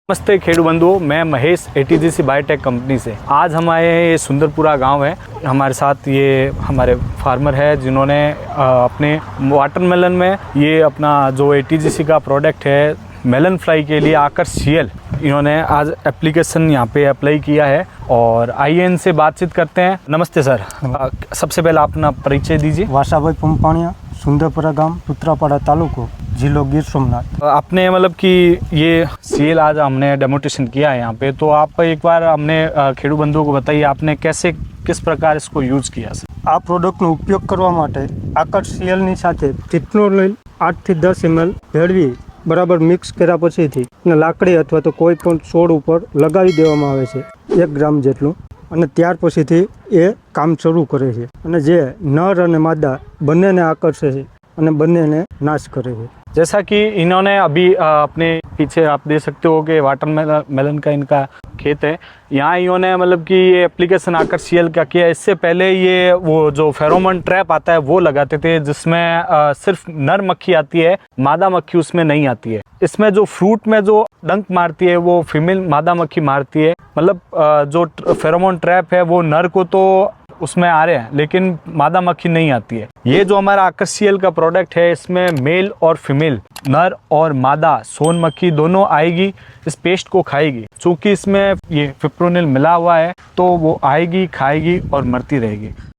नमस्ते खेडू बंधुओं, मैं महेश एटीजीसी बायोटेक कंपनी से। आज हम आए हैं, ये सुंदरपुरा गांव है। हमारे साथ ये हमारे फार्मर है जिन्होंने अपने वाटरमेलन में ये अपना जो एटीजीसी का प्रोडक्ट है मेलन फ्लाई के लिए आकर सीएल, इन्होंने आज एप्लीकेशन यहाँ पे अप्लाई किया है और आइए इनसे बातचीत करते हैं। नमस्ते सर, सबसे पहले अपना परिचय दीजिए। वासाभाई पंपाणिया, सुंदरपुरा गांव, सूत्रापाड़ा तालुको, जिलो गिर सोमनाथ। आपने मतलब कि ये सीएल आज हमने डेमोन्स्ट्रेशन किया है यहाँ पे, तो आप एक बार हमने खेडू बंधुओं को बताइए आपने किस प्रकार इसको यूज किया सर? आ प्रोडक्टનો ઉપયોગ કરવા માટે આકર સીએલની સાથે ટિટનોલોલ 8 થી 10 ml ભેળવી બરાબર મિક્સ કર્યા પછીથી અને લાકડી અથવા તો કોઈ પણ છોડ ઉપર લગાવી દેવામાં આવે છે 1 ગ્રામ જેટલું, અને ત્યાર પછીથી એ કામ શરૂ કરે છે અને જે નર અને માદા બંનેને આકર્ષે છે અને બંનેને નાશ કરે છે। जैसा कि इन्होंने अभी अपने पीछे आप देख सकते हो कि वाटरमेलन का इनका खेत है। यहाँ इन्होंने मतलब कि ये एप्लीकेशन आकर सीएल का किया। इससे पहले ये वो जो फेरोमोन ट्रैप आता है वो लगाते थे, जिसमें सिर्फ नर मक्खी आती है, मादा मक्खी उसमें नहीं आती है। इसमें जो फ्रूट में जो डंक मारती है वो फीमेल मादा मक्खी मारती है। मतलब जो फेरोमोन ट्रैप है वो नर को तो उसमें आ रहे हैं, लेकिन मादा मक्खी नहीं आती है। ये जो हमारा आकर सीएल का प्रोडक्ट है, इसमें मेल और फीमेल, नर और मादा सोन मक्खी दोनों आएगी, इस पेस्ट को खाएगी। चूँकि इसमें ये फिप्रोनिल मिला हुआ है तो वो आएगी, खाएगी और मरती रहेगी।